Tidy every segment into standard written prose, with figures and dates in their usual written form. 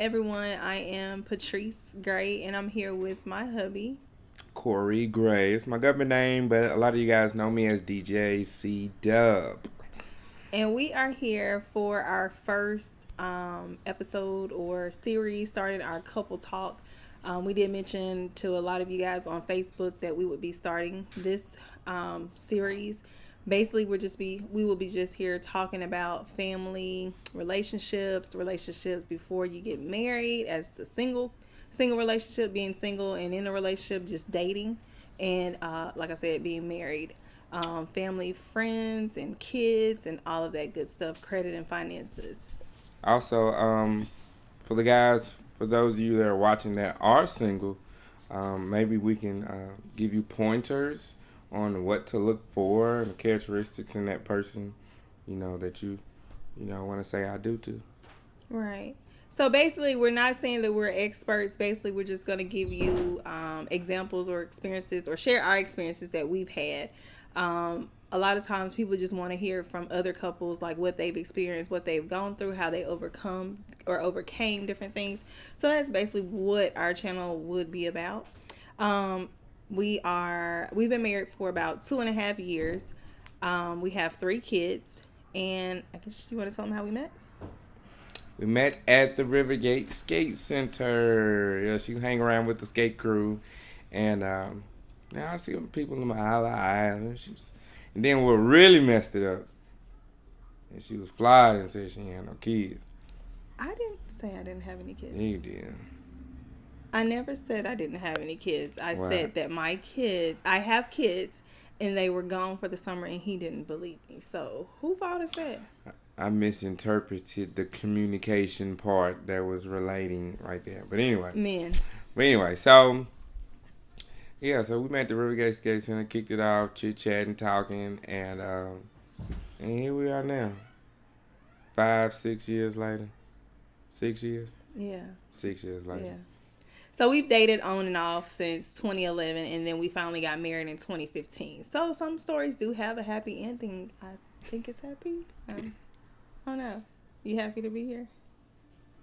everyone. I am Patrice Gray, and I'm here with my hubby. Corey Gray. It's my government name, but a lot of you guys know me as DJ C Dub. And we are here for our first episode or series starting our couple talk. We did mention to a lot of you guys on Facebook that we would be starting this series. Basically, we will be just here talking about family relationships before you get married, as the single relationship, being single, and in a relationship, just dating, and like I said, being married, family, friends, and kids, and all of that good stuff, credit and finances. Also, for the guys, for those of you that are watching that are single, maybe we can give you pointers on what to look for and the characteristics in that person, that you want to say I do to. Right. So basically, we're not saying that we're experts. Basically, we're just going to give you examples or experiences, or share our experiences that we've had. A lot of times people just want to hear from other couples, like what they've experienced, what they've gone through, how they overcame different things. So that's basically what our channel would be about. We've been married for about 2.5 years. We have 3 kids, and I guess you want to tell them how we met. We met at the Rivergate Skate Center. Yeah, she hang around with the skate crew, and now I see people in my island. And then what really messed it up, and she was fly and said she ain't had no kids. I didn't say I didn't have any kids. You did. I never said I didn't have any kids. I Wow. said that I have kids, and they were gone for the summer, and he didn't believe me. So who fault is that? I misinterpreted the communication part that was relating right there. But anyway. Men. So yeah, so we met at the Rivergate Skate Center, kicked it off, chit chatting, talking, and here we are now. 5-6 years later. 6 years? Yeah. 6 years later. Yeah. So we've dated on and off since 2011, and then we finally got married in 2015. So some stories do have a happy ending. I think it's happy. Oh no. You happy to be here?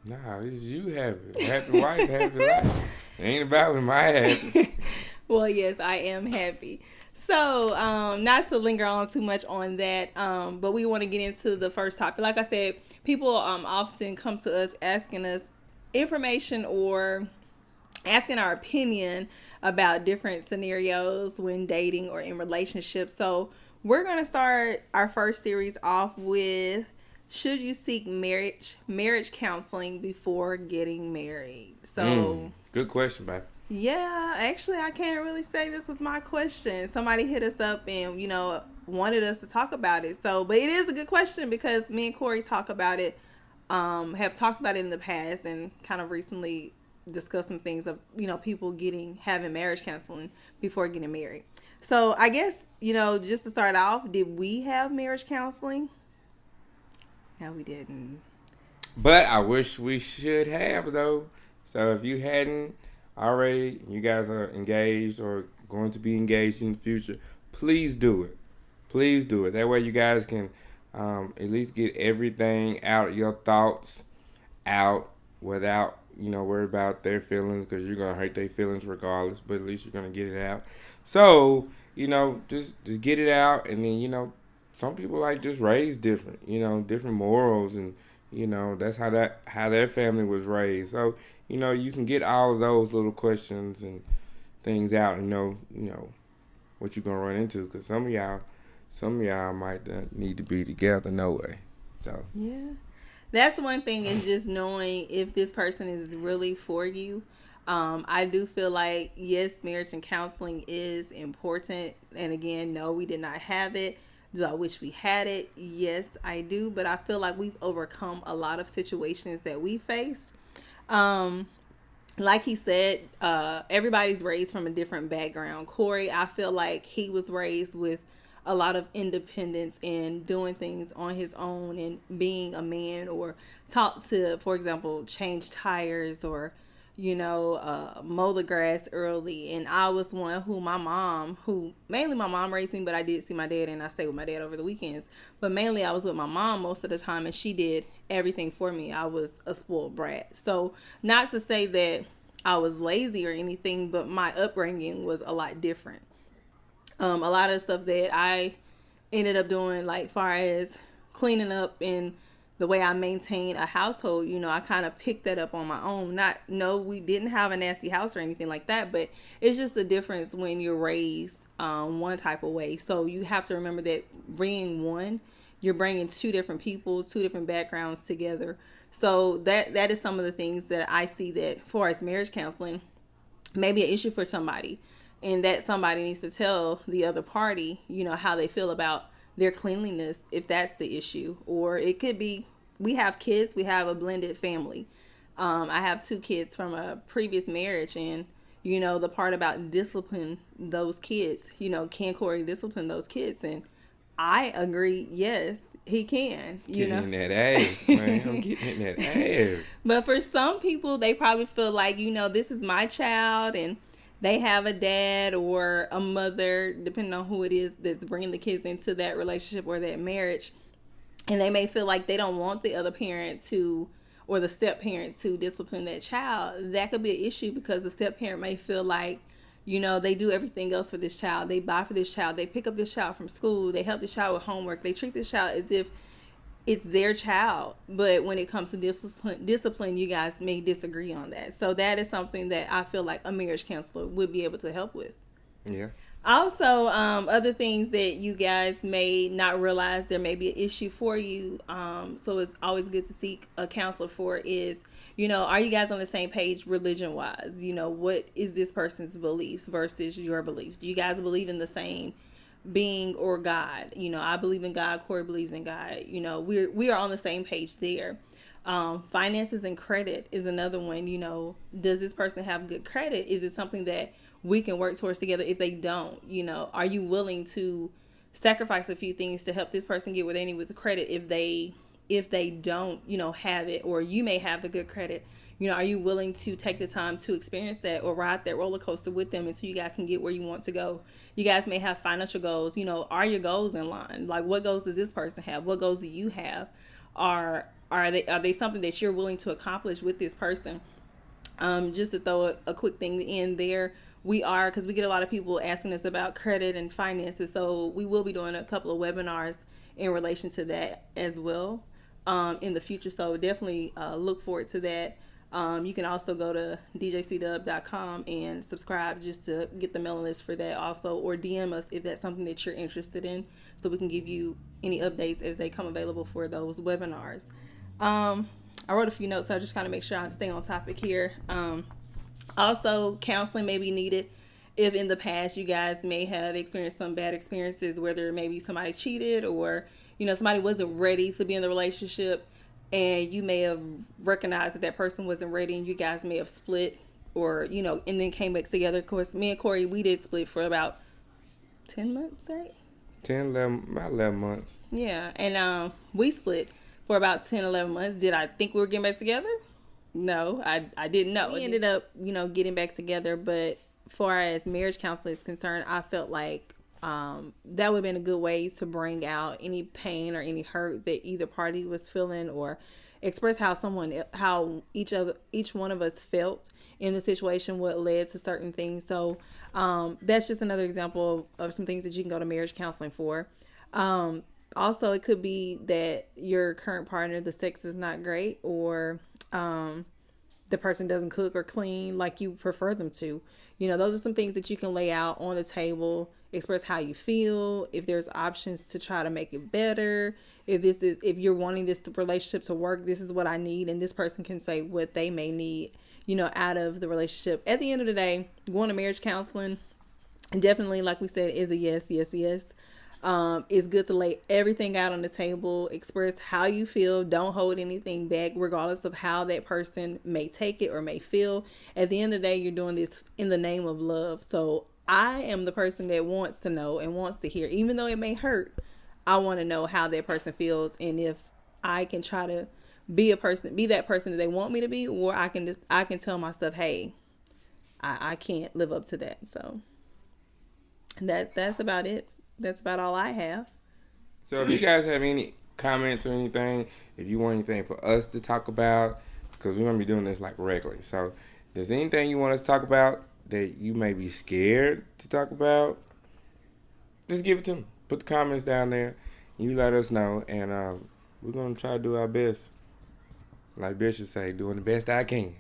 Nah, it's you happy. Happy wife, happy life. It ain't about my happy. Well, yes, I am happy. So, not to linger on too much on that, but we want to get into the first topic. Like I said, people often come to us asking us information or asking our opinion about different scenarios when dating or in relationships. So, we're going to start our first series off with, should you seek marriage counseling before getting married? So, good question, babe. yeah, actually, I can't really say this was my question. Somebody hit us up and, wanted us to talk about it. So, but it is a good question because me and Corey have talked about it in the past, and kind of recently discussed some things of, people having marriage counseling before getting married. So, I guess, just to start off, did we have marriage counseling? No, we didn't. But I wish we should have, though. So if you hadn't already, you guys are engaged or going to be engaged in the future, please do it. Please do it. That way you guys can at least get everything out, your thoughts out without, worry about their feelings, because you're going to hurt their feelings regardless, but at least you're going to get it out. So, just get it out, and then, some people just raised different, different morals, and that's how their family was raised. So you can get all of those little questions and things out, and know what you're gonna run into, because some of y'all might need to be together no way. So yeah, that's one thing, is just knowing if this person is really for you. I do feel like, yes, marriage and counseling is important, and again, no, we did not have it. Do I wish we had it? Yes, I do. But I feel like we've overcome a lot of situations that we faced. Like he said, everybody's raised from a different background. Corey, I feel like he was raised with a lot of independence and doing things on his own and being a man, or taught to, for example, change tires or mow the grass early. And I was one who mainly my mom raised me, but I did see my dad and I stayed with my dad over the weekends. But mainly I was with my mom most of the time and she did everything for me. I was a spoiled brat. So not to say that I was lazy or anything, but my upbringing was a lot different. A lot of stuff that I ended up doing, like far as cleaning up and the way I maintain a household, I kind of picked that up on my own. No, we didn't have a nasty house or anything like that, but it's just the difference when you're raised one type of way. So you have to remember that you're bringing two different people, two different backgrounds together. So that is some of the things that I see that, for as marriage counseling, may be an issue for somebody, and that somebody needs to tell the other party, how they feel about their cleanliness, if that's the issue. Or it could be, we have kids, we have a blended family. I have 2 kids from a previous marriage, and the part about discipline those kids, can Corey discipline those kids? And I agree, yes, he can. Getting in that ass, man. I'm getting in that ass. But for some people, they probably feel like, this is my child, and they have a dad or a mother, depending on who it is that's bringing the kids into that relationship or that marriage. And they may feel like they don't want the other parent to, or the step parent to discipline that child. That could be an issue because the step parent may feel like, they do everything else for this child. They buy for this child. They pick up this child from school. They help this child with homework. They treat this child as if it's their child. But when it comes to discipline, you guys may disagree on that. So that is something that I feel like a marriage counselor would be able to help with. Yeah. Also, other things that you guys may not realize there may be an issue for you. So it's always good to seek a counselor for is, are you guys on the same page religion-wise? What is this person's beliefs versus your beliefs? Do you guys believe in the same being or God? I believe in God. Corey believes in God. We are on the same page there. Finances and credit is another one. Does this person have good credit? Is it something that we can work towards together? If they don't, are you willing to sacrifice a few things to help this person get where they need with the credit if they don't, have it, or you may have the good credit? Are you willing to take the time to experience that or ride that roller coaster with them until you guys can get where you want to go? You guys may have financial goals. Are your goals in line? Like, what goals does this person have? What goals do you have? Are they something that you're willing to accomplish with this person? Just to throw a quick thing in there, because we get a lot of people asking us about credit and finances, so we will be doing a couple of webinars in relation to that as well in the future. So definitely look forward to that. You can also go to djcdub.com and subscribe just to get the mailing list for that also, or DM us if that's something that you're interested in, so we can give you any updates as they come available for those webinars. I wrote a few notes, so I just kind of make sure I stay on topic here. Also, counseling may be needed if in the past you guys may have experienced some bad experiences, whether maybe somebody cheated or, somebody wasn't ready to be in the relationship, and you may have recognized that person wasn't ready, and you guys may have split or, and then came back together. Of course, me and Corey, we did split for about 10 months, right? 11 months. Yeah, and we split for about 10, 11 months. Did I think we were getting back together? No, I didn't know. We ended up, getting back together, but far as marriage counseling is concerned, I felt like that would have been a good way to bring out any pain or any hurt that either party was feeling, or express how each one of us felt in the situation, what led to certain things. So that's just another example of some things that you can go to marriage counseling for. Also, it could be that your current partner, the sex is not great, or the person doesn't cook or clean like you prefer them to. Those are some things that you can lay out on the table, express how you feel, if there's options to try to make it better. If you're wanting this relationship to work, this is what I need, and this person can say what they may need, out of the relationship. At the end of the day, going to marriage counseling, definitely, like we said, is a yes. It's good to lay everything out on the table, express how you feel, don't hold anything back, regardless of how that person may take it or may feel. At the end of the day, you're doing this in the name of love. So I am the person that wants to know and wants to hear, even though it may hurt. I want to know how that person feels, and if I can try to be that person that they want me to be, or I can tell myself, hey, I can't live up to that. So that's about it. That's about all I have. So if you guys have any comments or anything, if you want anything for us to talk about, because we're going to be doing this like regularly. So if there's anything you want us to talk about that you may be scared to talk about, just give it to me. Put the comments down there. You let us know. And we're going to try to do our best. Like Bishop say, doing the best I can.